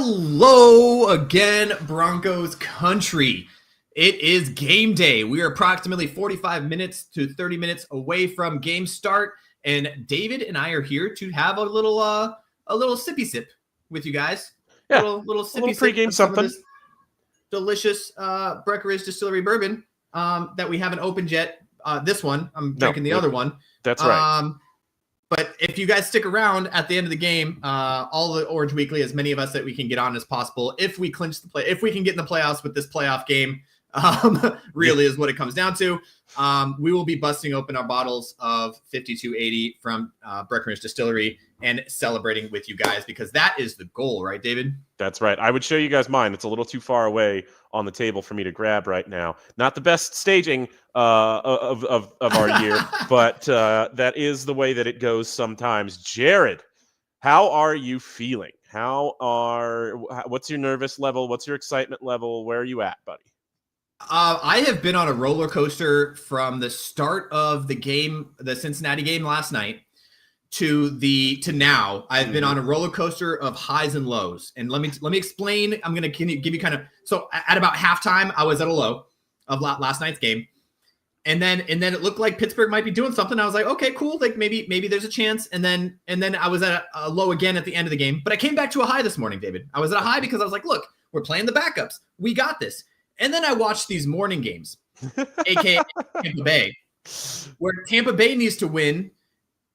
Hello again, Broncos country. It is game day. We are approximately 45 minutes to 30 minutes away from game start, and David and I are here to have a little sippy sip with you guys. Yeah, little sippy little sip pregame of some of something. this delicious Breckenridge Distillery bourbon that we haven't opened yet. This one, I'm drinking the other one. That's right. But if you guys stick around at the end of the game, all the Orange Weekly, as many of us that we can get on as possible, if we clinch the play, if we can get in the playoffs with this playoff game, really is what it comes down to. We will be busting open our bottles of 5280 from Breckenridge Distillery and celebrating with you guys, because that is the goal, right, David? That's right. I would show you guys mine. It's a little too far away on the table for me to grab right now. Not the best staging of our year, but that is the way that it goes sometimes. Jared, how are you feeling? What's your nervous level? What's your excitement level? Where are you at, buddy? I have been on a roller coaster from the start of the game, the Cincinnati game last night, to now. I've been on a roller coaster of highs and lows. And let me explain. I'm going to give you kind of, so at about halftime, I was at a low of last night's game. And then it looked like Pittsburgh might be doing something. I was like, okay, cool. Like maybe there's a chance. And then I was at a low again at the end of the game, but I came back to a high this morning, David. I was at a high because I was like, look, we're playing the backups. We got this. And then I watched these morning games, aka Tampa Bay, where Tampa Bay needs to win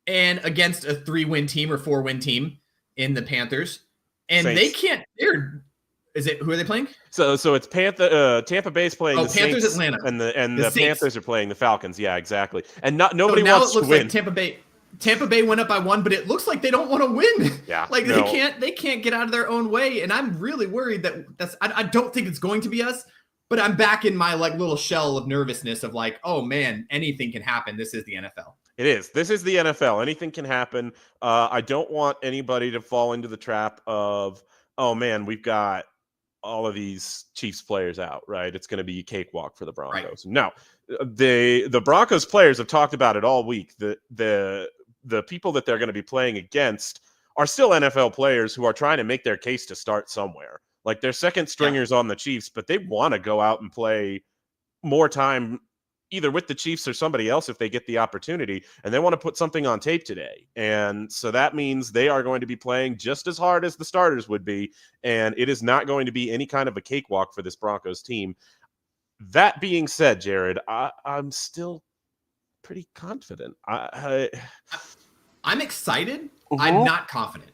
and against a 3-win team or 4-win team in the Panthers. And Saints. They can't. Who are they playing? So it's Tampa Bay's playing the Panthers, Saints, Atlanta. and the Saints. Panthers are playing the Falcons. Yeah, exactly. And nobody now wants it looks to win. like Tampa Bay went up by 1, but it looks like they don't want to win. Yeah, they can't get out of their own way. And I'm really worried I don't think it's going to be us. But I'm back in my little shell of nervousness of oh man, anything can happen. This is the NFL. It is. This is the NFL. Anything can happen. I don't want anybody to fall into the trap of, oh man, we've got all of these Chiefs players out, right? It's going to be a cakewalk for the Broncos. Right. No, the Broncos players have talked about it all week. The people that they're going to be playing against are still NFL players who are trying to make their case to start somewhere. Like, they're second stringers on the Chiefs, but they want to go out and play more time either with the Chiefs or somebody else if they get the opportunity, and they want to put something on tape today. And so that means they are going to be playing just as hard as the starters would be, and it is not going to be any kind of a cakewalk for this Broncos team. That being said, Jared, I'm still pretty confident. I'm excited. I'm not confident.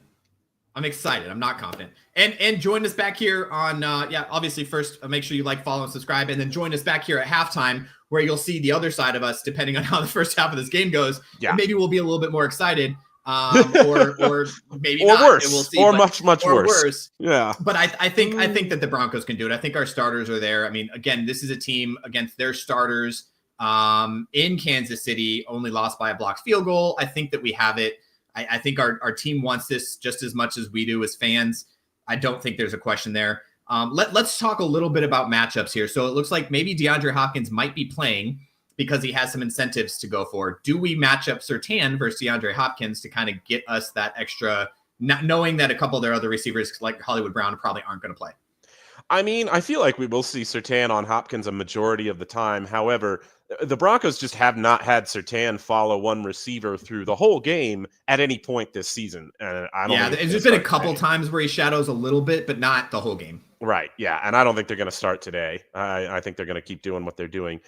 I'm excited. I'm not confident. And join us back here on, obviously first make sure you follow and subscribe, and then join us back here at halftime where you'll see the other side of us, depending on how the first half of this game goes. Yeah. And maybe we'll be a little bit more excited or maybe not. Worse. And we'll see, or much worse. Yeah. But I think that the Broncos can do it. I think our starters are there. I mean, again, this is a team against their starters in Kansas City, only lost by a blocked field goal. I think that we have it. I think our team wants this just as much as we do as fans. I don't think there's a question there. Let's talk a little bit about matchups here. So it looks like maybe DeAndre Hopkins might be playing because he has some incentives to go for. Do we match up Surtain versus DeAndre Hopkins to kind of get us that extra, not knowing that a couple of their other receivers like Hollywood Brown probably aren't going to play? I mean, I feel like we will see Surtain on Hopkins a majority of the time. However, the Broncos just have not had Surtain follow one receiver through the whole game at any point this season. And there's just been a couple times where he shadows a little bit, but not the whole game. Right. Yeah. And I don't think they're going to start today. I think they're going to keep doing what they're doing.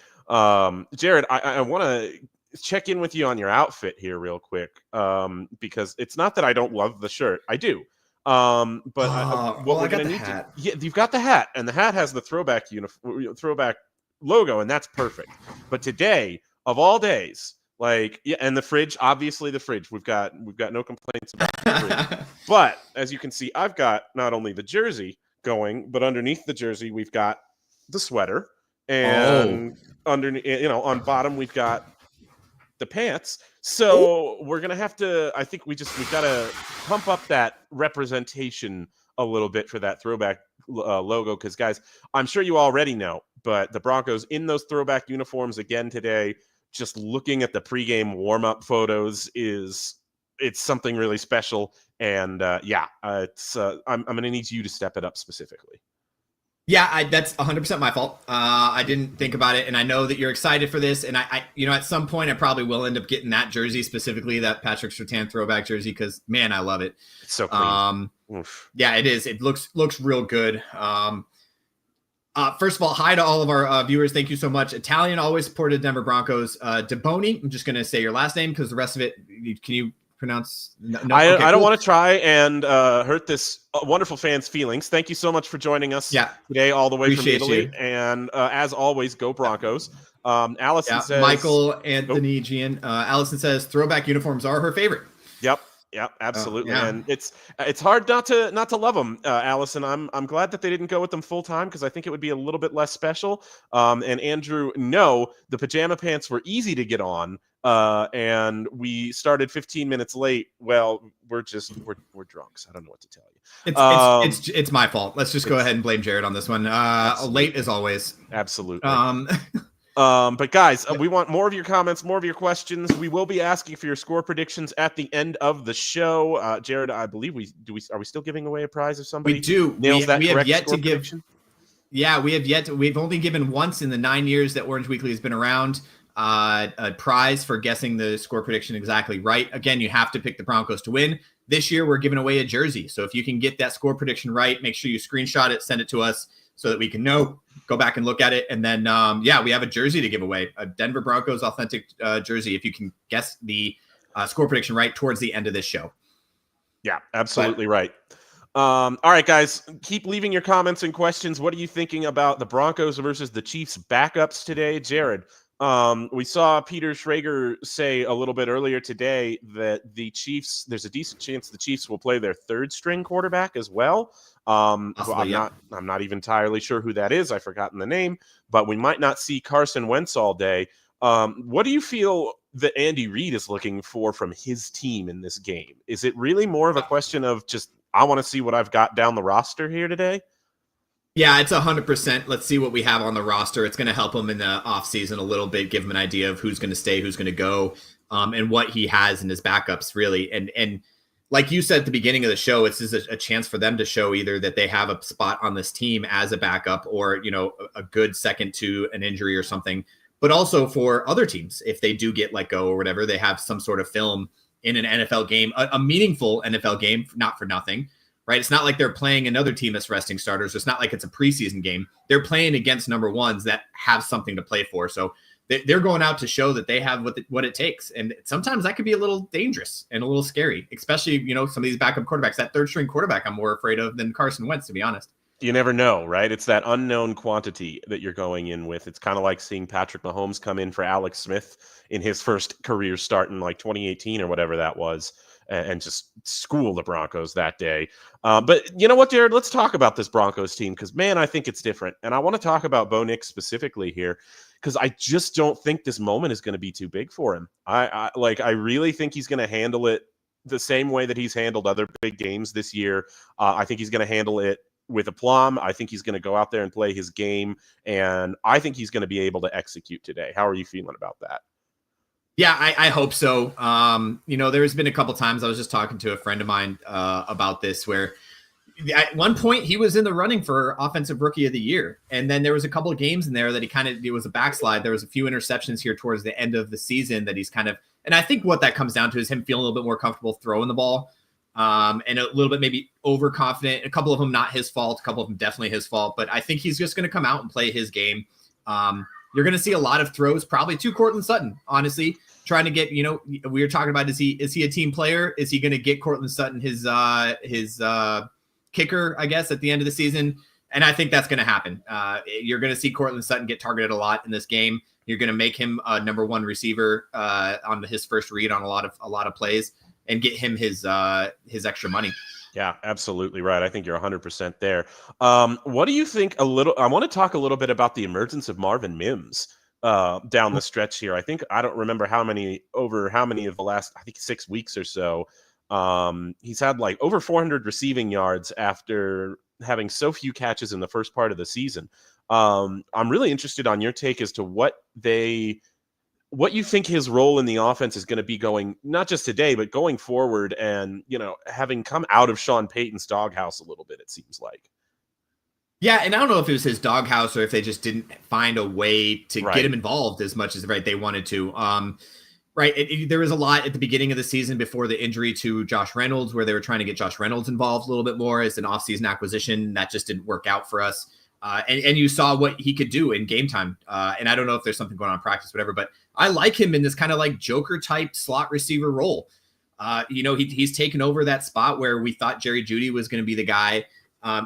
Jared, I want to check in with you on your outfit here real quick, because it's not that I don't love the shirt. I do. But what we're going to need to, you've got the hat, and the hat has the throwback logo, and that's perfect. But today, of all days, and the fridge, obviously the fridge, we've got no complaints about the fridge. But as you can see, I've got not only the jersey going, but underneath the jersey, we've got the sweater, and underneath, on bottom, we've got the pants. So we're going to have to, I think we've got to pump up that representation a little bit for that throwback logo. Because, guys, I'm sure you already know, but the Broncos in those throwback uniforms again today, just looking at the pregame warm-up photos is it's something really special. And it's I'm going to need you to step it up specifically. Yeah, that's 100% my fault. I didn't think about it, and I know that you're excited for this. And I at some point, I probably will end up getting that jersey, specifically that Patrick Surtain throwback jersey, because man, I love it. It's so clean. Yeah, it is. It looks real good. First of all, hi to all of our viewers. Thank you so much. Italian always supported Denver Broncos. DeBoni, I'm just going to say your last name because the rest of it, can you pronounce? No, I okay, don't cool. want to try and hurt this wonderful fan's feelings. Thank you so much for joining us today all the way Appreciate from Italy. you. And as always, go Broncos. Allison says... Michael Anthony Gian. Allison says throwback uniforms are her favorite. Yep, absolutely. And it's hard not to love them, Allison. I'm glad that they didn't go with them full time because I think it would be a little bit less special. And Andrew, no, the pajama pants were easy to get on, and we started 15 minutes late. Well, we're drunks. I don't know what to tell you. It's my fault. Let's just go ahead and blame Jared on this one. Late as always. Absolutely. But guys, we want more of your comments, more of your questions. We will be asking for your score predictions at the end of the show. Jared, I believe are we still giving away a prize if somebody we do. nails that we correct have yet score to give prediction? Yeah, we've only given once in the 9 years that Orange Weekly has been around a prize for guessing the score prediction exactly right. Again, you have to pick the Broncos to win. This year we're giving away a jersey. So if you can get that score prediction right, make sure you screenshot it, send it to us so that we can know, go back and look at it. And then, we have a jersey to give away, a Denver Broncos authentic jersey, if you can guess the score prediction right towards the end of this show. Yeah, absolutely right. All right, guys, keep leaving your comments and questions. What are you thinking about the Broncos versus the Chiefs backups today? Jared, we saw Peter Schrager say a little bit earlier today that the Chiefs, there's a decent chance the Chiefs will play their third string quarterback as well. I'm not even entirely sure who that is. I've forgotten the name, but we might not see Carson Wentz all day. What do you feel that Andy Reid is looking for from his team in this game? Is it really more of a question of just, I want to see what I've got down the roster here today? Yeah, it's 100%. Let's see what we have on the roster. It's going to help him in the offseason a little bit, give him an idea of who's going to stay, who's going to go, and what he has in his backups, really. And like you said at the beginning of the show, it's just a chance for them to show either that they have a spot on this team as a backup or, a good second to an injury or something, but also for other teams. If they do get let go or whatever, they have some sort of film in an NFL game, a meaningful NFL game, not for nothing, right? It's not like they're playing another team that's resting starters. It's not like it's a preseason game. They're playing against number ones that have something to play for. So they're going out to show that they have what it takes. And sometimes that could be a little dangerous and a little scary, especially, some of these backup quarterbacks. That third string quarterback I'm more afraid of than Carson Wentz, to be honest. You never know, right? It's that unknown quantity that you're going in with. It's kind of like seeing Patrick Mahomes come in for Alex Smith in his first career start in like 2018 or whatever that was, and just school the Broncos that day. But you know what, Jared? Let's talk about this Broncos team because, man, I think it's different. And I want to talk about Bo Nix specifically here because I just don't think this moment is going to be too big for him. I really think he's going to handle it the same way that he's handled other big games this year. I think he's going to handle it with aplomb. I think he's going to go out there and play his game, and I think he's going to be able to execute today. How are you feeling about that? Yeah, I hope so. There's been a couple times I was just talking to a friend of mine about this where at one point he was in the running for offensive rookie of the year. And then there was a couple of games in there that it was a backslide. There was a few interceptions here towards the end of the season that he's and I think what that comes down to is him feeling a little bit more comfortable throwing the ball. And a little bit maybe overconfident. A couple of them not his fault. A couple of them definitely his fault. But I think he's just going to come out and play his game. You're going to see a lot of throws probably to Courtland Sutton, honestly, trying to get, we were talking about, is he a team player? Is he going to get Courtland Sutton his kicker, I guess, at the end of the season? And I think that's going to happen. You're going to see Courtland Sutton get targeted a lot in this game. You're going to make him a number one receiver on his first read on a lot of plays and get him his extra money. Yeah, absolutely right. I think you're 100% there. What do you think I want to talk a little bit about the emergence of Marvin Mims down the stretch here. I don't remember how many of the last, 6 weeks or so. He's had like over 400 receiving yards after having so few catches in the first part of the season. I'm really interested on your take as to what they what you think his role in the offense is going to be going, not just today, but going forward, and, having come out of Sean Payton's doghouse a little bit, it seems like. Yeah, and I don't know if it was his doghouse or if they just didn't find a way to Right. get him involved as much as they wanted to. There was a lot at the beginning of the season before the injury to Josh Reynolds where they were trying to get Josh Reynolds involved a little bit more as an offseason acquisition. That just didn't work out for us. And you saw what he could do in game time. And I don't know if there's something going on in practice, whatever, but I like him in this kind of like Joker type slot receiver role. He's taken over that spot where we thought Jerry Jeudy was going to be the guy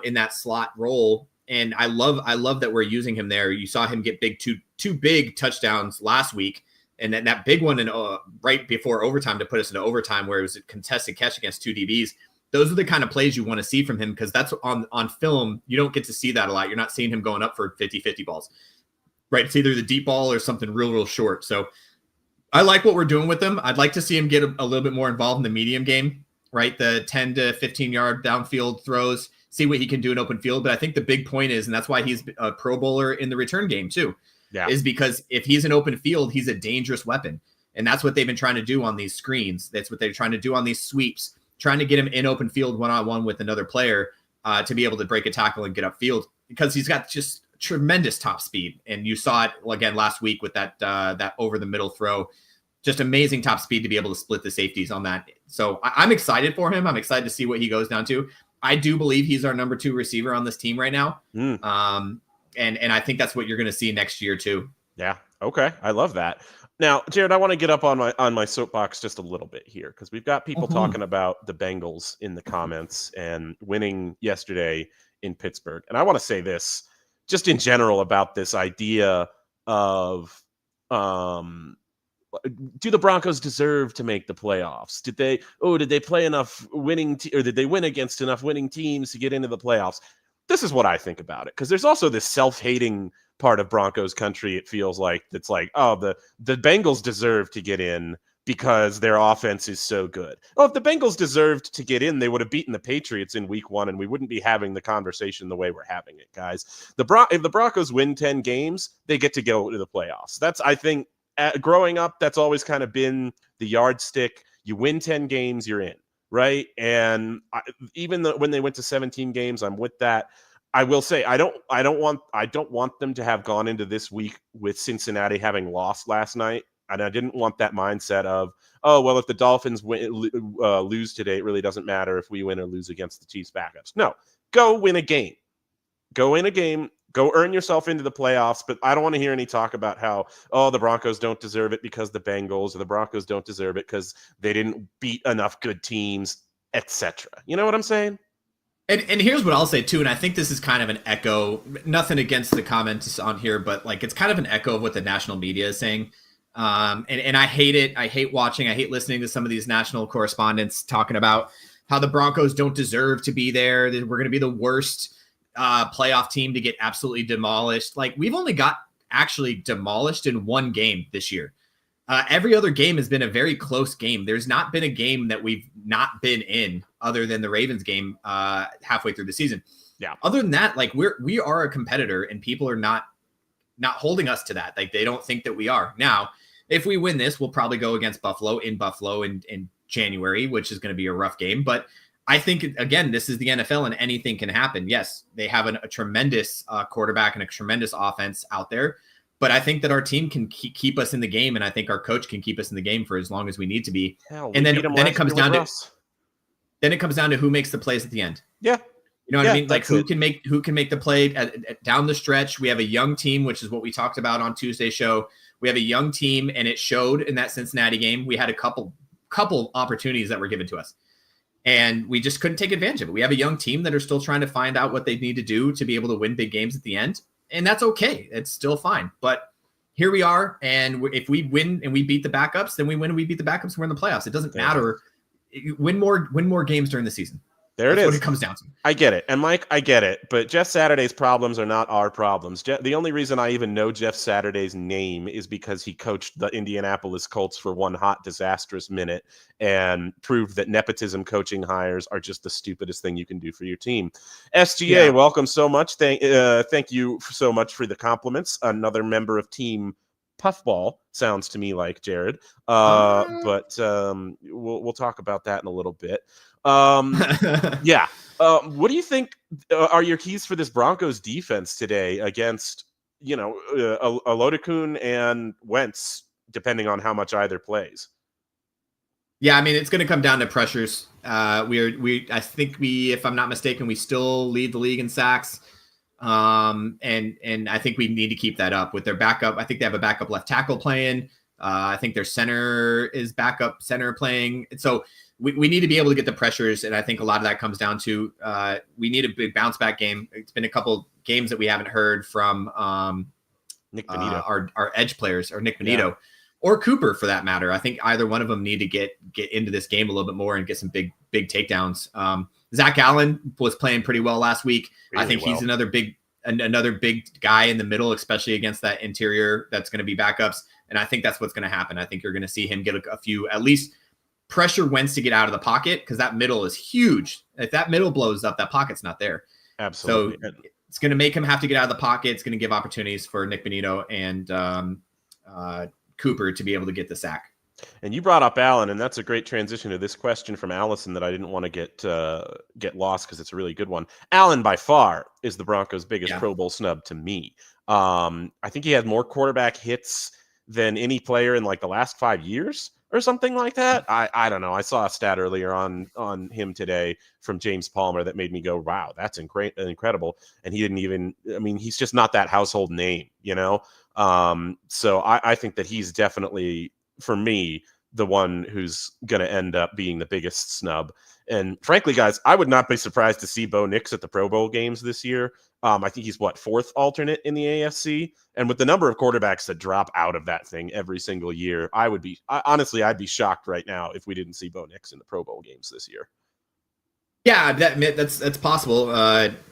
in that slot role. And I love that we're using him there. You saw him get two big touchdowns last week. And then that big one right before overtime to put us into overtime where it was a contested catch against two DBs. Those are the kind of plays you want to see from him because that's on film. You don't get to see that a lot. You're not seeing him going up for 50-50 balls, right? It's either the deep ball or something real short. So I like what we're doing with him. I'd like to see him get a little bit more involved in the medium game, right? The 10 to 15 yard downfield throws, see what he can do in open field. But I think the big point is, and that's why he's a Pro Bowler in the return game too, is because if he's in open field, he's a dangerous weapon. And that's what they've been trying to do on these screens. That's what they're trying to do on these sweeps, trying to get him in open field one-on-one with another player to be able to break a tackle and get upfield because he's got just tremendous top speed. And you saw it again last week with that over the middle throw, just amazing top speed to be able to split the safeties on that. So I'm excited for him. I'm excited to see what he goes down to. I do believe he's our number 2 receiver on this team right now. And I think that's what you're going to see next year too. Yeah. Okay. I love that. Now, Jared, I want to get up on my soapbox just a little bit here because we've got people talking about the Bengals in the comments and winning yesterday in Pittsburgh. And I want to say this just in general about this idea of do the Broncos deserve to make the playoffs? Did they play enough winning or did they win against enough winning teams to get into the playoffs? This is what I think about it, because there's also this self-hating part of Broncos country, it feels like, that's like, oh, the Bengals deserve to get in because their offense is so good. Oh, if the Bengals deserved to get in, they would have beaten the Patriots in week 1, and we wouldn't be having the conversation the way we're having it, guys. If the Broncos win 10 games, they get to go to the playoffs. That's, I think, growing up, that's always kind of been the yardstick. You win 10 games, you're in. Right. And even when they went to 17 games, I'm with that. I will say I don't want them to have gone into this week with Cincinnati having lost last night. And I didn't want that mindset of, oh, well, if the Dolphins lose today, it really doesn't matter if we win or lose against the Chiefs backups. No, go win a game. Go in a game. Go earn yourself into the playoffs, but I don't want to hear any talk about how, oh, the Broncos don't deserve it because the Bengals, or the Broncos don't deserve it because they didn't beat enough good teams, etc. You know what I'm saying? And here's what I'll say too, and I think this is kind of an echo, nothing against the comments on here, but like it's kind of an echo of what the national media is saying. And I hate it. I hate listening to some of these national correspondents talking about how the Broncos don't deserve to be there, that we're going to be the worst playoff team to get absolutely demolished. Like, we've only got actually demolished in one game this year. Every other game has been a very close game. There's not been a game that we've not been in other than the Ravens game halfway through the season. Yeah. Other than that, like we are a competitor and people are not holding us to that. Like, they don't think that we are. Now, if we win this, we'll probably go against Buffalo in January, which is going to be a rough game. But I think, again, this is the NFL and anything can happen. Yes, they have a tremendous quarterback and a tremendous offense out there. But I think that our team can keep us in the game, and I think our coach can keep us in the game for as long as we need to be. Hell, and then it comes down to who makes the plays at the end. Yeah. You know what I mean? Like, who can make the play down the stretch. We have a young team, which is what we talked about on Tuesday's show. We have a young team, and it showed in that Cincinnati game. We had a couple opportunities that were given to us, and we just couldn't take advantage of it. We have a young team that are still trying to find out what they need to do to be able to win big games at the end. And that's okay. It's still fine. But here we are. And if we win and we beat the backups, then we win and we beat the backups and we're in the playoffs. It doesn't matter. Win more games during the season. There it is. What it comes down to. I get it. And Mike, I get it. But Jeff Saturday's problems are not our problems. The only reason I even know Jeff Saturday's name is because he coached the Indianapolis Colts for one hot, disastrous minute and proved that nepotism coaching hires are just the stupidest thing you can do for your team. SGA, welcome so much. Thank you so much for the compliments. Another member of Team puffball sounds to me like, Jared. But we'll talk about that in a little bit. Yeah. What do you think are your keys for this Broncos defense today against, Olodokun and Wentz, depending on how much either plays? Yeah, I mean, it's going to come down to pressures. I think if I'm not mistaken, we still lead the league in sacks. And I think we need to keep that up with their backup. I think they have a backup left tackle playing. I think their center is backup center playing. And so we need to be able to get the pressures. And I think a lot of that comes down to, we need a big bounce back game. It's been a couple games that we haven't heard from, Nick Bonito, our edge players, or Nick Bonito. Yeah. Or Cooper, for that matter. I think either one of them need to get into this game a little bit more and get some big takedowns. Zach Allen was playing pretty well last week. Really I think he's another big guy in the middle, especially against that interior that's going to be backups. And I think that's what's going to happen. I think you're going to see him get a few, at least pressure Wentz to get out of the pocket, because that middle is huge. If that middle blows up, that pocket's not there. Absolutely. So it's going to make him have to get out of the pocket. It's going to give opportunities for Nick Bonito and Cooper to be able to get the sack. And you brought up Allen, and that's a great transition to this question from Allison that I didn't want to get lost because it's a really good one. Allen, by far, is the Broncos' biggest Pro Bowl snub to me. I think he had more quarterback hits than any player in like the last 5 years or something like that. I don't know. I saw a stat earlier on him today from James Palmer that made me go, wow, that's incredible. And he didn't even, he's just not that household name, So I think that he's definitely, for me, the one who's going to end up being the biggest snub. And frankly, guys, I would not be surprised to see Bo Nix at the Pro Bowl games this year. I think he's fourth alternate in the AFC. And with the number of quarterbacks that drop out of that thing every single year, I'd be shocked right now if we didn't see Bo Nix in the Pro Bowl games this year. Yeah, that's possible.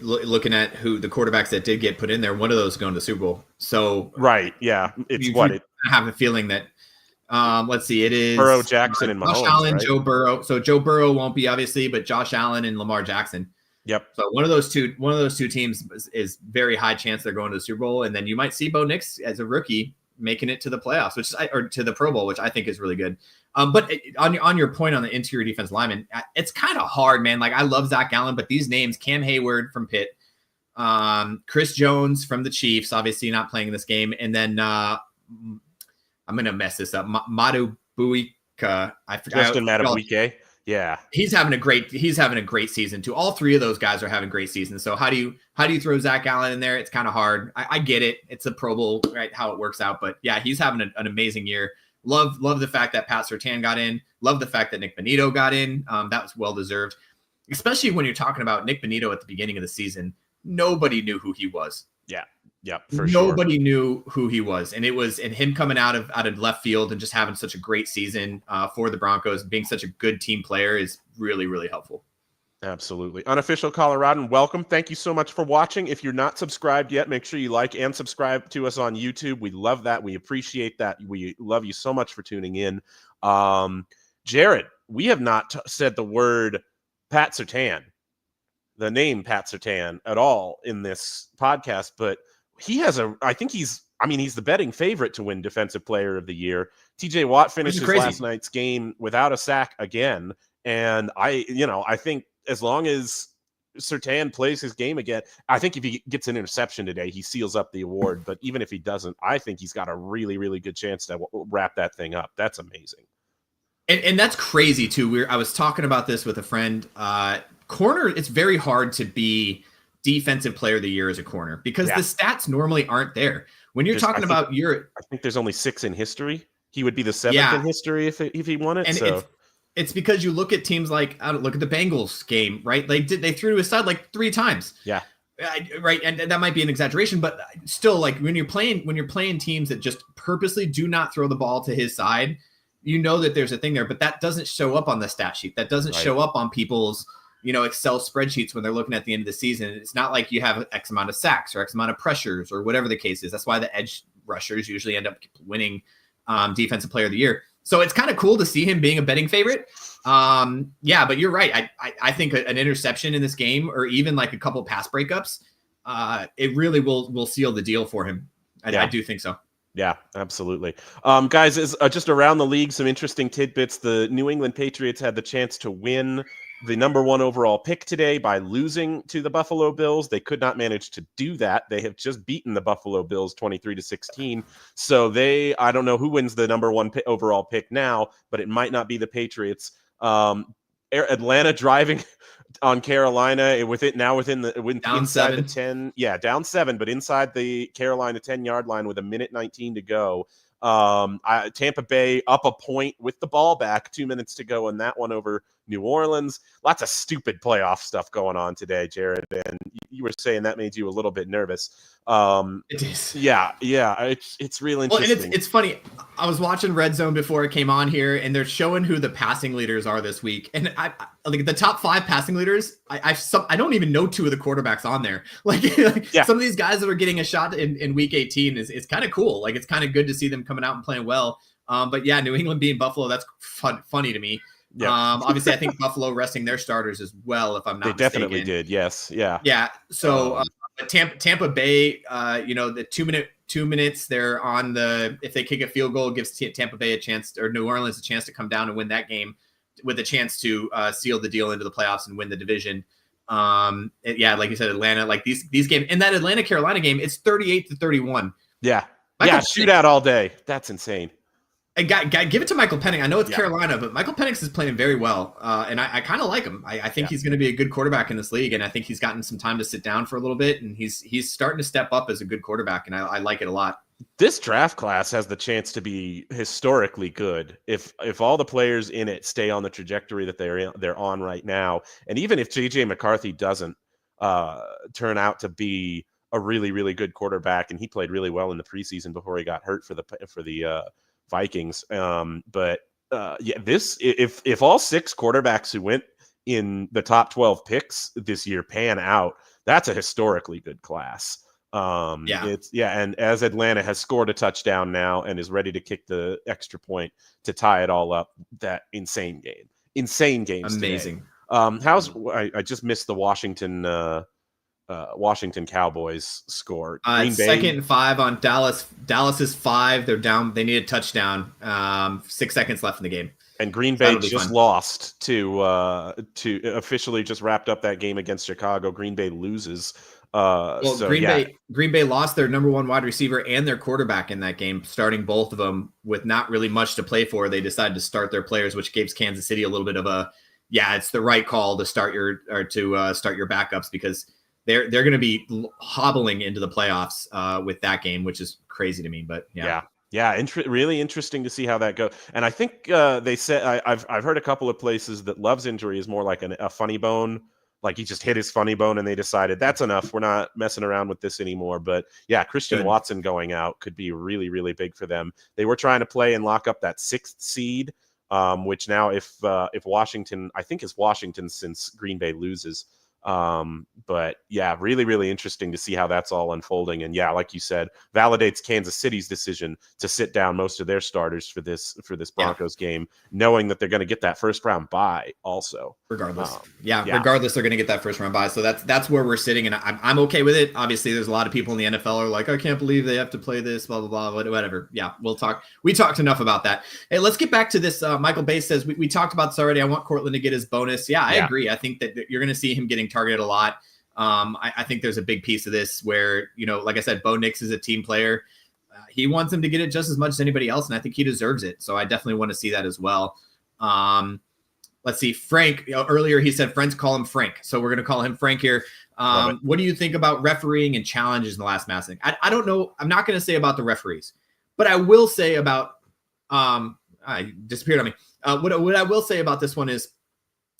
Looking at who the quarterbacks that did get put in there, one of those is going to the Super Bowl. So right, yeah, I have a feeling that. Let's see, it is Burrow, Jackson, and Mahomes, Josh Allen, right? Joe Burrow. So Joe Burrow won't be, obviously, but Josh Allen and Lamar Jackson. Yep. So one of those two teams is very high chance they're going to the Super Bowl, and then you might see Bo Nix as a rookie making it to the playoffs, or to the Pro Bowl, which I think is really good. But on your point on the interior defense lineman, it's kind of hard, man. Like, I love Zach Allen, but these names: Cam Hayward from Pitt, Chris Jones from the Chiefs, obviously not playing in this game, and then I'm going to mess this up. Madubuike. I forgot. Justin Madubuike. Yeah. He's having a great season too. All three of those guys are having great seasons. So how do you throw Zach Allen in there? It's kind of hard. I get it. It's a Pro Bowl, right? How it works out. But yeah, he's having an amazing year. Love the fact that Pat Surtain got in. Love the fact that Nick Bonito got in. That was well-deserved, especially when you're talking about Nick Bonito at the beginning of the season. Nobody knew who he was. Yeah, Nobody knew who he was, and him coming out of left field and just having such a great season for the Broncos, being such a good team player, is really, really helpful. Absolutely. Unofficial Coloradan, welcome. Thank you so much for watching. If you're not subscribed yet, make sure you like and subscribe to us on YouTube. We love that. We appreciate that. We love you so much for tuning in. Jared, we have not said the word Pat Surtain, the name Pat Surtain, at all in this podcast, but he has he's the betting favorite to win Defensive Player of the Year. TJ Watt finished his last night's game without a sack again. And I think as long as Surtain plays his game again, I think if he gets an interception today, he seals up the award. But even if he doesn't, I think he's got a really, really good chance to wrap that thing up. That's amazing. And that's crazy too. I was talking about this with a friend. Corner, it's very hard to be Defensive Player of the Year as a corner because the stats normally aren't there. When you're talking about I think there's only 6 in history. He would be the 7th in history if he won it. And it's because you look at teams like, look at the Bengals game, right? They threw to his side like 3 times. Yeah. Right. And that might be an exaggeration, but still, like when you're playing teams that just purposely do not throw the ball to his side, you know that there's a thing there, but that doesn't show up on the stat sheet. That doesn't show up on people's Excel spreadsheets when they're looking at the end of the season. It's not like you have X amount of sacks or X amount of pressures or whatever the case is. That's why the edge rushers usually end up winning Defensive Player of the Year. So it's kind of cool to see him being a betting favorite. But you're right. I think an interception in this game, or even like a couple pass breakups, it really will seal the deal for him. I do think so. Yeah, absolutely. Guys, just around the league, some interesting tidbits. The New England Patriots had the chance to win the number 1 overall pick today by losing to the Buffalo Bills. They could not manage to do that. They have just beaten the Buffalo Bills 23-16. So I don't know who wins the number 1 overall pick now, but it might not be the Patriots. Atlanta driving on Carolina within Down inside 7. the 10. Yeah, down 7, but inside the Carolina 10-yard line with 1:19 to go. Tampa Bay up a point with the ball back, 2 minutes to go in that one over New Orleans. Lots of stupid playoff stuff going on today, Jared, and you were saying that made you a little bit nervous. It is. Yeah, it's real interesting. Well, and it's funny. I was watching Red Zone before it came on here, and they're showing who the passing leaders are this week. And I like the top 5 passing leaders. I don't even know 2 of the quarterbacks on there. Some of these guys that are getting a shot in week 18 is kind of cool. Like, it's kind of good to see them coming out and playing well. But yeah, New England beating Buffalo, that's funny to me. Yeah. Obviously, I think Buffalo resting their starters as well, if I'm not mistaken. They definitely did. Yes. Yeah. Yeah. So Tampa Bay, the 2 minutes they're on if they kick a field goal, gives Tampa Bay a chance, or New Orleans a chance to come down and win that game with a chance to seal the deal into the playoffs and win the division. Like you said, Atlanta, like these games, and that Atlanta Carolina game, it's 38-31. Yeah. Shootout all day. That's insane. And give it to Michael Penix. I know it's Carolina, but Michael Penix is playing very well, and I kind of like him. I think he's going to be a good quarterback in this league, and I think he's gotten some time to sit down for a little bit, and he's starting to step up as a good quarterback, and I like it a lot. This draft class has the chance to be historically good if all the players in it stay on the trajectory that they're on right now, and even if JJ McCarthy doesn't turn out to be a really, really good quarterback, and he played really well in the preseason before he got hurt for the Vikings. If all 6 quarterbacks who went in the top 12 picks this year pan out, that's a historically good class. And as Atlanta has scored a touchdown now and is ready to kick the extra point to tie it all up, that insane games. Amazing. Today. I just missed the Washington Cowboys score. Green Bay 2nd and 5 on Dallas. Dallas is 5. They're down. They need a touchdown. 6 seconds left in the game. And Green Bay just lost to officially just wrapped up that game against Chicago. Green Bay loses. Green Bay lost their number 1 wide receiver and their quarterback in that game, starting both of them with not really much to play for. They decided to start their players, which gives Kansas City a little bit of it's the right call to start your backups, because they're going to be hobbling into the playoffs with that game, which is crazy to me. But really interesting to see how that goes. And I think they said I've heard a couple of places that Love's injury is more like a funny bone, like he just hit his funny bone, and they decided that's enough. We're not messing around with this anymore. But yeah, Christian Watson going out could be really, really big for them. They were trying to play and lock up that 6th seed, which now if Washington, I think is Washington since Green Bay loses. But yeah, really, really interesting to see how that's all unfolding. And yeah, like you said, validates Kansas City's decision to sit down most of their starters for this Broncos game, knowing that they're going to get that first round bye also. Regardless. Regardless, they're going to get that first round bye. So that's where we're sitting, and I'm okay with it. Obviously, there's a lot of people in the NFL are like, I can't believe they have to play this, blah, blah, blah, whatever. Yeah, we talked enough about that. Hey, let's get back to this. Michael Bay says, we talked about this already. I want Cortland to get his bonus. Yeah, I agree. I think that you're going to see him getting targeted a lot. I think there's a big piece of this where, like I said, Bo Nix is a team player. He wants him to get it just as much as anybody else, and I think he deserves it. So I definitely want to see that as well. Let's see. Frank, earlier he said friends call him Frank, so we're going to call him Frank here. What do you think about refereeing and challenges in the last mass thing? I don't know. I'm not going to say about the referees, but I will say about I disappeared on me. What I will say about this one is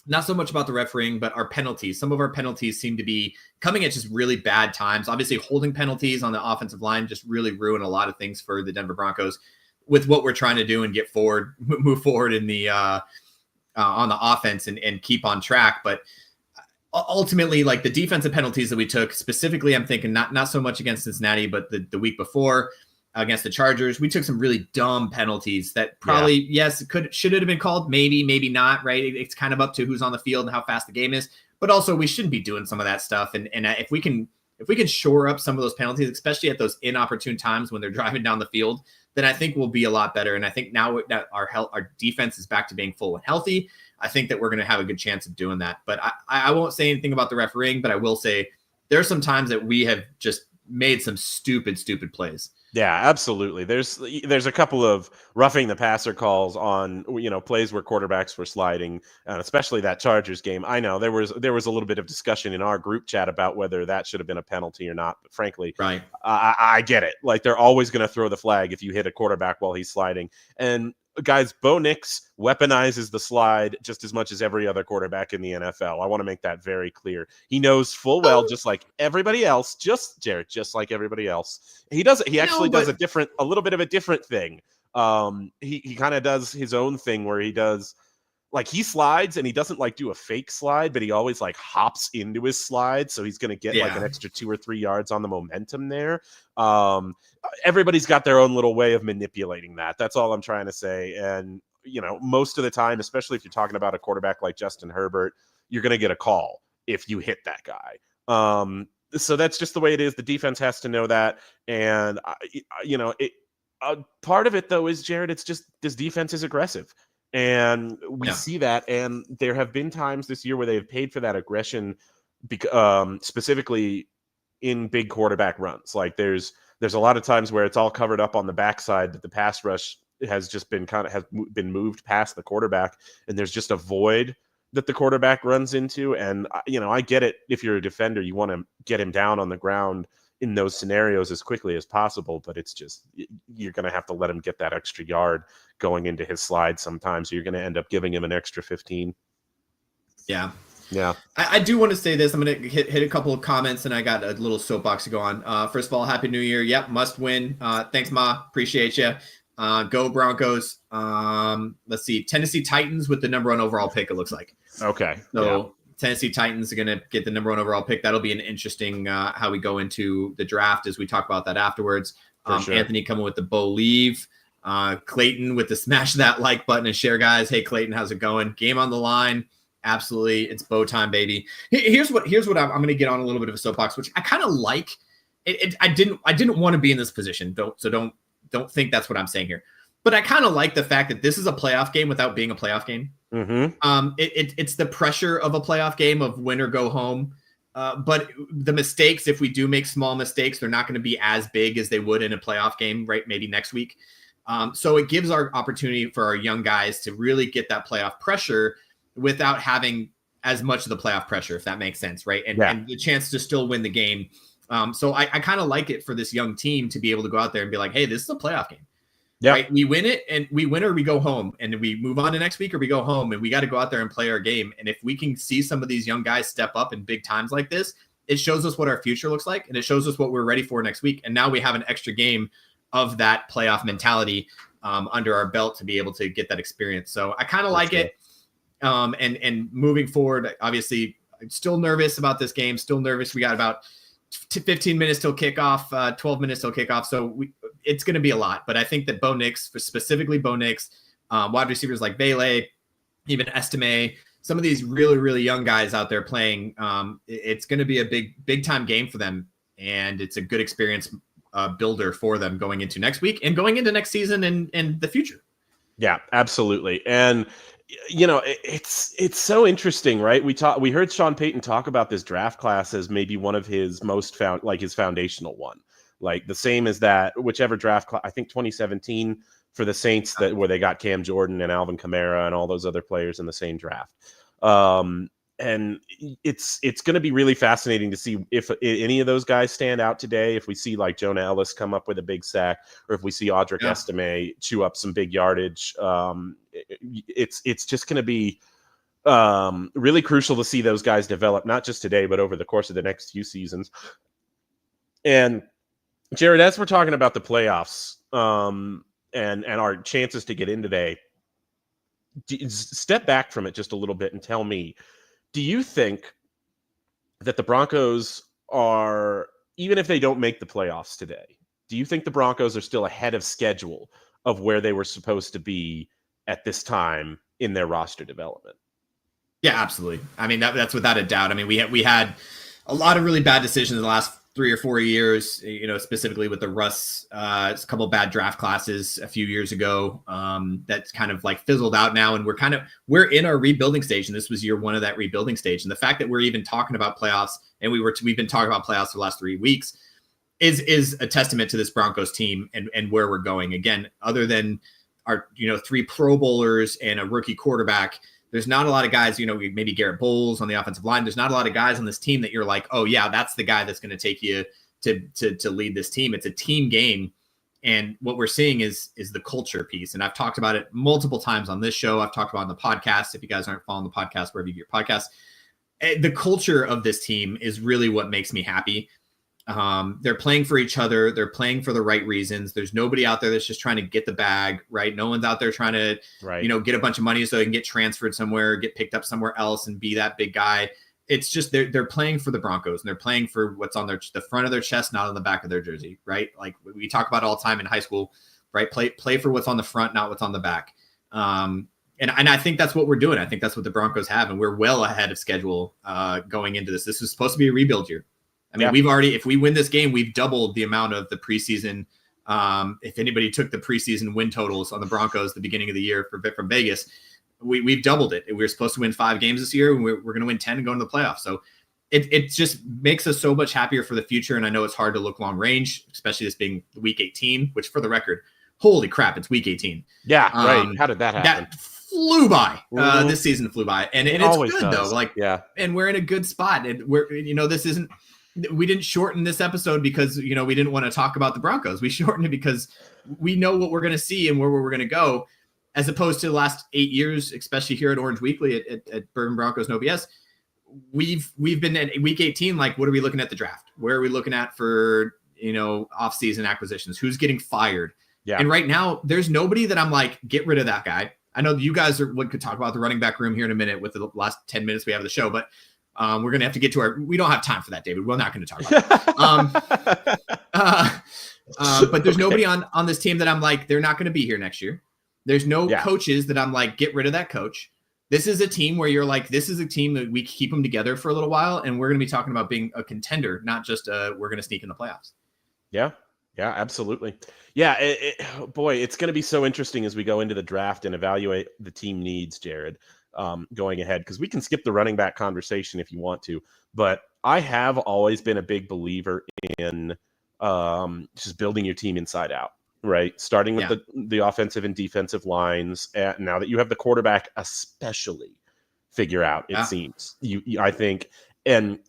not so much about the refereeing, but our penalties. Some of our penalties seem to be coming at just really bad times. Obviously, holding penalties on the offensive line just really ruin a lot of things for the Denver Broncos with what we're trying to do and move forward in the on the offense and keep on track. But ultimately, like the defensive penalties that we took, specifically, I'm thinking not so much against Cincinnati, but the week before against the Chargers, we took some really dumb penalties that probably, should it have been called? Maybe not, right? It's kind of up to who's on the field and how fast the game is, but also we shouldn't be doing some of that stuff. And if we can if we can shore up some of those penalties, especially at those inopportune times when they're driving down the field, then I think we'll be a lot better. And I think now that our defense is back to being full and healthy, I think that we're going to have a good chance of doing that. But I won't say anything about the refereeing, but I will say there are some times that we have just made some stupid plays. Yeah, absolutely. There's a couple of roughing the passer calls on, plays where quarterbacks were sliding, and especially that Chargers game. I know there was a little bit of discussion in our group chat about whether that should have been a penalty or not. But frankly, right, I get it. Like, they're always going to throw the flag if you hit a quarterback while he's sliding. And guys, Bo Nix weaponizes the slide just as much as every other quarterback in the NFL. I want to make that very clear. He knows full well, just like everybody else, just like everybody else. He does it. He actually does a little bit of a different thing. He kind of does his own thing where he does, like, he slides and he doesn't like do a fake slide, but he always like hops into his slide. So he's going to get like an extra 2 or 3 yards on the momentum there. Everybody's got their own little way of manipulating that. That's all I'm trying to say. And, most of the time, especially if you're talking about a quarterback like Justin Herbert, you're going to get a call if you hit that guy. So that's just the way it is. The defense has to know that. And, part of it, though, is, Jared, it's just this defense is aggressive. And we see that. And there have been times this year where they've paid for that aggression, specifically in big quarterback runs. Like, there's a lot of times where it's all covered up on the backside, but the pass rush has just been been moved past the quarterback, and there's just a void that the quarterback runs into. And, I get it. If you're a defender, you want to get him down on the ground in those scenarios as quickly as possible, but it's just, you're going to have to let him get that extra yard going into his slide sometimes. You're going to end up giving him an extra 15. Yeah. Yeah. I do want to say this. I'm going to hit a couple of comments, and I got a little soapbox to go on. First of all, Happy New Year. Yep. Must win. Thanks, Ma. Appreciate you. Go Broncos. Let's see. Tennessee Titans with the number 1 overall pick, it looks like. Okay. So Tennessee Titans are going to get the number 1 overall pick. That'll be an interesting how we go into the draft as we talk about that afterwards. Sure. Anthony coming with the Believe. Clayton with the smash that like button and share, guys. Hey, Clayton, how's it going? Game on the line. Absolutely. It's bow time, baby. Here's what I'm going to get on a little bit of a soapbox, which I kind of like. I didn't want to be in this position. Don't think that's what I'm saying here. But I kind of like the fact that this is a playoff game without being a playoff game. Mm-hmm. It's the pressure of a playoff game of win or go home. But the mistakes, if we do make small mistakes, they're not going to be as big as they would in a playoff game, right? Maybe next week. So it gives our opportunity for our young guys to really get that playoff pressure without having as much of the playoff pressure, if that makes sense, right? And the chance to still win the game. So I kind of like it for this young team to be able to go out there and be like, hey, this is a playoff game. Yeah. Right. We win it, and we win or we go home, and we move on to next week or we go home, and we got to go out there and play our game. And if we can see some of these young guys step up in big times like this, it shows us what our future looks like, and it shows us what we're ready for next week. And now we have an extra game of that playoff mentality under our belt to be able to get that experience. So I kind of like it. And moving forward, obviously, I'm still nervous about this game. Still nervous. We got about 15 minutes till kickoff, 12 minutes till kickoff. So it's going to be a lot. But I think that Bo Nix, specifically Bo Nix, wide receivers like Bailey, even Estime, some of these really, really young guys out there playing, it's going to be a big time game for them. And it's a good experience builder for them going into next week and going into next season and the future. Yeah, absolutely. And it's so interesting, right? We heard Sean Payton talk about this draft class as maybe one of his his foundational one, like the same as that, whichever draft class, I think 2017 for the Saints, where they got Cam Jordan and Alvin Kamara and all those other players in the same draft. And it's going to be really fascinating to see if any of those guys stand out today. If we see like Jonah Ellis come up with a big sack, or if we see Audric Estime chew up some big yardage, it's just going to be really crucial to see those guys develop, not just today, but over the course of the next few seasons. And Jared, as we're talking about the playoffs and our chances to get in today, step back from it just a little bit and tell me, do you think that the Broncos are, even if they don't make the playoffs today, do you think the Broncos are still ahead of schedule of where they were supposed to be at this time in their roster development? Yeah, absolutely. I mean, that's without a doubt. I mean, we had a lot of really bad decisions in the last 3 or 4 years, specifically with the Russ, a couple of bad draft classes a few years ago. That's kind of like fizzled out now. And we're in our rebuilding stage. And this was year one of that rebuilding stage. And the fact that we're even talking about playoffs, and we've been talking about playoffs for the last 3 weeks is a testament to this Broncos team and where we're going. Again, other than our, 3 Pro Bowlers and a rookie quarterback, there's not a lot of guys, maybe Garrett Bowles on the offensive line. There's not a lot of guys on this team that you're like, oh yeah, that's the guy that's going to take you to lead this team. It's a team game. And what we're seeing is the culture piece. And I've talked about it multiple times on this show. I've talked about it on the podcast. If you guys aren't following the podcast, wherever you get your podcast, the culture of this team is really what makes me happy. They're playing for each other. They're playing for the right reasons. There's nobody out there that's just trying to get the bag, right? No one's out there trying to, get a bunch of money so they can get transferred somewhere, get picked up somewhere else and be that big guy. It's just, they're playing for the Broncos, and they're playing for what's on the front of their chest, not on the back of their jersey, right? Like we talk about all the time in high school, right? Play for what's on the front, not what's on the back. And I think that's what we're doing. I think that's what the Broncos have. And we're well ahead of schedule going into this. This is supposed to be a rebuild year. I mean, we've already, if we win this game, we've doubled the amount of the preseason. If anybody took the preseason win totals on the Broncos at the beginning of the year from Vegas, we've doubled it. We were supposed to win 5 games this year, and we're going to win 10 and go into the playoffs. So it just makes us so much happier for the future. And I know it's hard to look long range, especially this being week 18, which for the record, holy crap, it's week 18. Yeah, right. How did that happen? That flew by. This season flew by, and it's good does. though. And we're in a good spot. And we're, this isn't. We didn't shorten this episode because, we didn't want to talk about the Broncos. We shortened it because we know what we're going to see and where we're going to go, as opposed to the last 8 years, especially here at Orange Weekly at Bourbon Broncos and OBS. We've been at week 18. Like, what are we looking at the draft? Where are we looking at for, off-season acquisitions? Who's getting fired? Yeah. And right now there's nobody that I'm like, get rid of that guy. I know you guys could talk about the running back room here in a minute with the last 10 minutes we have of the show, but we're going to have to get to we don't have time for that, David. We're not going to talk about it. But there's nobody on this team that I'm like, they're not going to be here next year. There's no coaches that I'm like, get rid of that coach. This is a team where you're like, this is a team that we keep them together for a little while. And we're going to be talking about being a contender, not just we're going to sneak in the playoffs. Yeah. Yeah, absolutely. Yeah. Boy, it's going to be so interesting as we go into the draft and evaluate the team needs, Jared. Going ahead, because we can skip the running back conversation if you want to, but I have always been a big believer in just building your team inside out, right? Starting with the offensive and defensive lines. Now that you have the quarterback, especially figure out, it seems I think, and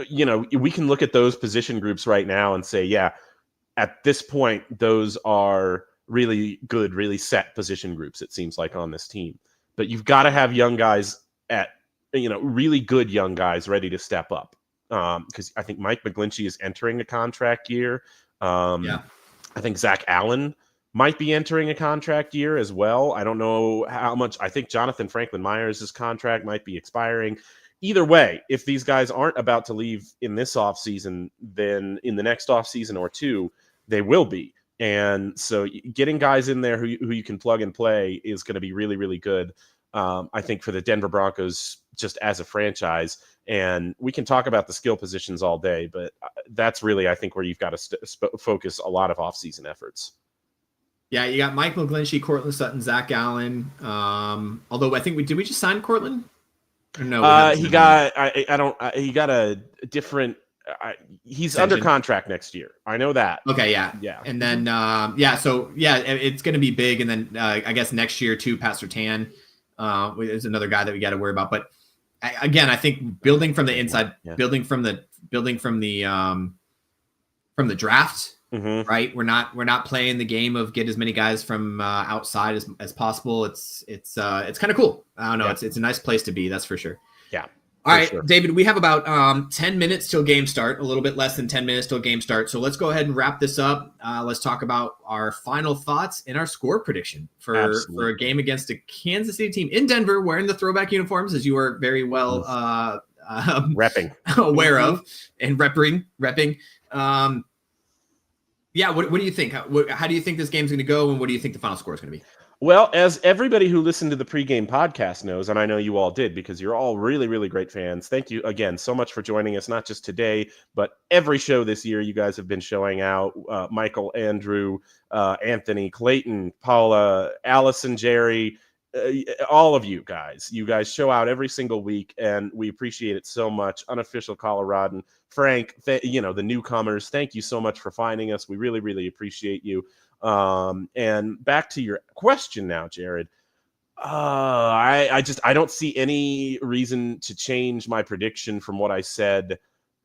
we can look at those position groups right now and say, yeah, at this point, those are really good, really set position groups. It seems like on this team. But you've got to have young guys really good young guys ready to step up. Because I think Mike McGlinchey is entering a contract year. I think Zach Allen might be entering a contract year as well. I don't know how much. I think Jonathan Franklin Myers' contract might be expiring. Either way, if these guys aren't about to leave in this offseason, then in the next offseason or two, they will be. And so getting guys in there who you can plug and play is going to be really, really good, I think, for the Denver Broncos just as a franchise. And we can talk about the skill positions all day, but that's really, I think, where you've got to focus a lot of offseason efforts. Yeah, you got Mike McGlinchey, Cortland Sutton, Zach Allen. Although I think did we just sign Cortland? Or no, he got he got a different. He's extension under contract next year. I know that. Okay, yeah. And then it's going to be big. And then I guess next year too, Pat Surtain is another guy that we got to worry about. But again, I think building from the inside, building from the draft. Mm-hmm. Right, we're not playing the game of get as many guys from outside as possible. It's kind of cool. I don't know. Yeah. It's a nice place to be. That's for sure. Yeah. All right, sure. David, we have about 10 minutes till game start, a little bit less than 10 minutes till game start. So let's go ahead and wrap this up. Let's talk about our final thoughts and our score prediction for a game against a Kansas City team in Denver wearing the throwback uniforms, as you are very well repping aware of and repping. Yeah, what do you think? How do you think this game's going to go, and what do you think the final score is going to be? Well, as everybody who listened to the pregame podcast knows, and I know you all did because you're all really, really great fans. Thank you again so much for joining us, not just today, but every show this year. You guys have been showing out. Michael, Andrew, Anthony, Clayton, Paula, Allison, Jerry, all of you guys. You guys show out every single week, and we appreciate it so much. Unofficial Coloradan, Frank, the newcomers, thank you so much for finding us. We really, really appreciate you. And back to your question now, Jared. I don't see any reason to change my prediction from what I said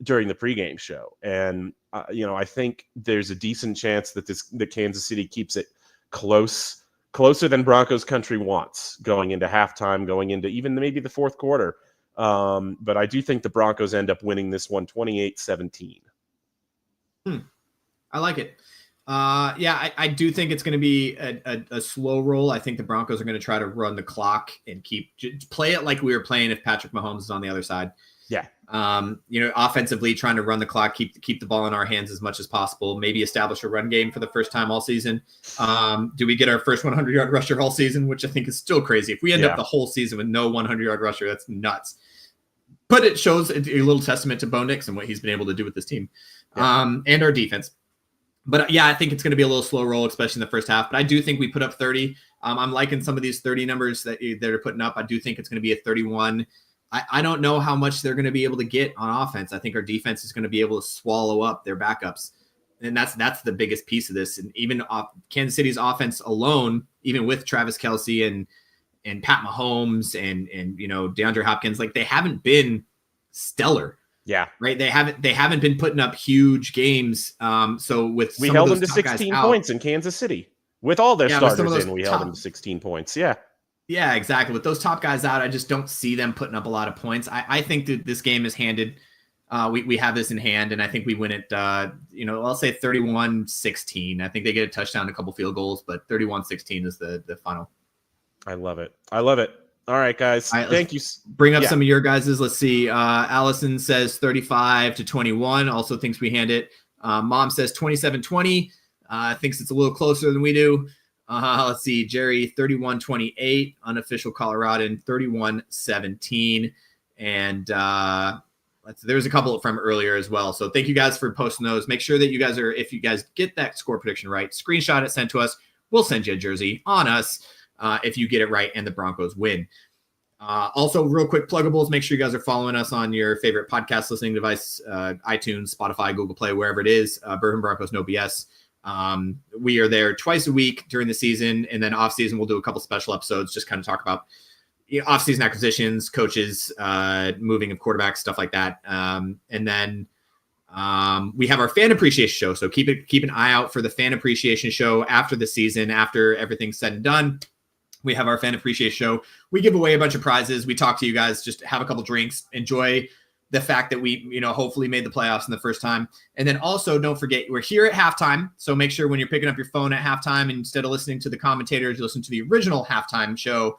during the pregame show. And I think there's a decent chance that the Kansas City keeps it closer than Broncos country wants going into halftime, going into even maybe the fourth quarter. But I do think the Broncos end up winning this one 28-17. I like it. I do think it's going to be a slow roll. I think the Broncos are going to try to run the clock and play it like we were playing if Patrick Mahomes is on the other side. Yeah. Offensively trying to run the clock, keep the ball in our hands as much as possible, maybe establish a run game for the first time all season. Do we get our first 100-yard rusher all season, which I think is still crazy. If we end up the whole season with no 100-yard rusher, that's nuts. But it shows a little testament to Bo Nix and what he's been able to do with this team and our defense. But I think it's going to be a little slow roll, especially in the first half. But I do think we put up 30. I'm liking some of these 30 numbers that they're putting up. I do think it's going to be a 31. I don't know how much they're going to be able to get on offense. I think our defense is going to be able to swallow up their backups. And that's the biggest piece of this. And even Kansas City's offense alone, even with Travis Kelce and Pat Mahomes and DeAndre Hopkins, like they haven't been stellar. Yeah. Right. They haven't been putting up huge games. So we held them to 16 points in Kansas City with all their starters in. We held them to 16 points. Yeah. Yeah, exactly. With those top guys out, I just don't see them putting up a lot of points. I think that this game is handed. We have this in hand, and I think we win it. I'll say 31-16. I think they get a touchdown, a couple field goals, but 31-16 is the final. I love it. All right, guys. Thank you. Bring up some of your guys's. Let's see. Allison says 35-21. Also thinks we hand it. Mom says 27-20. Thinks it's a little closer than we do. Let's see. Jerry 31-28. Unofficial Coloradan 31-17. And there's a couple from earlier as well. So thank you guys for posting those. Make sure that if you guys get that score prediction right, screenshot it, send to us. We'll send you a jersey on us. If you get it right and the Broncos win. Also, real quick pluggables, make sure you guys are following us on your favorite podcast listening device, iTunes, Spotify, Google Play, wherever it is, Bourbon Broncos, no BS. We are there twice a week during the season, and then off season, we'll do a couple special episodes, just kind of talk about off season acquisitions, coaches, moving of quarterbacks, stuff like that. And then we have our fan appreciation show. So keep an eye out for the fan appreciation show after the season, after everything's said and done. We have our fan appreciation show. We give away a bunch of prizes. We talk to you guys, just have a couple drinks, enjoy the fact that we, hopefully made the playoffs in the first time. And then also don't forget, we're here at halftime. So make sure when you're picking up your phone at halftime, and instead of listening to the commentators, you listen to the original halftime show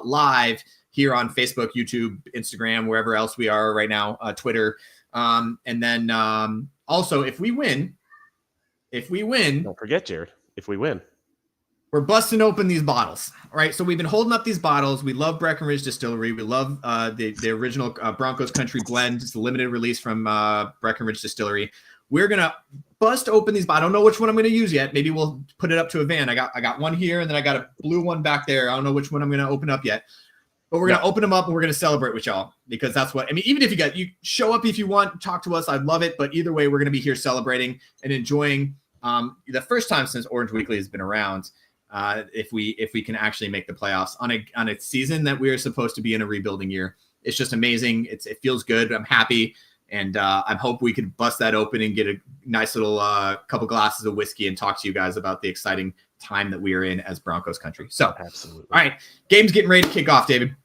live here on Facebook, YouTube, Instagram, wherever else we are right now, Twitter. And then also if we win, don't forget, Jared, if we win, we're busting open these bottles. All right. So we've been holding up these bottles. We love Breckenridge Distillery. We love the original Broncos Country Blend. It's a limited release from Breckenridge Distillery. We're going to bust open these bottles. I don't know which one I'm going to use yet. Maybe we'll put it up to a van. I got one here, and then I got a blue one back there. I don't know which one I'm going to open up yet. But we're going to open them up, and we're going to celebrate with y'all, because that's what – even if you show up if you want, talk to us. I'd love it. But either way, we're going to be here celebrating and enjoying the first time since Orange Weekly has been around. If we can actually make the playoffs on a season that we are supposed to be in a rebuilding year. It's just amazing. It feels good. I'm happy. And I hope we could bust that open and get a nice little couple glasses of whiskey and talk to you guys about the exciting time that we are in as Broncos country. So, absolutely. All right. Game's getting ready to kick off, David.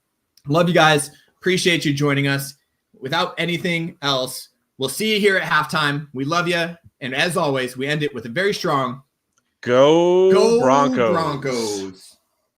Love you guys. Appreciate you joining us. Without anything else, we'll see you here at halftime. We love you. And as always, we end it with a very strong Go Broncos. Broncos.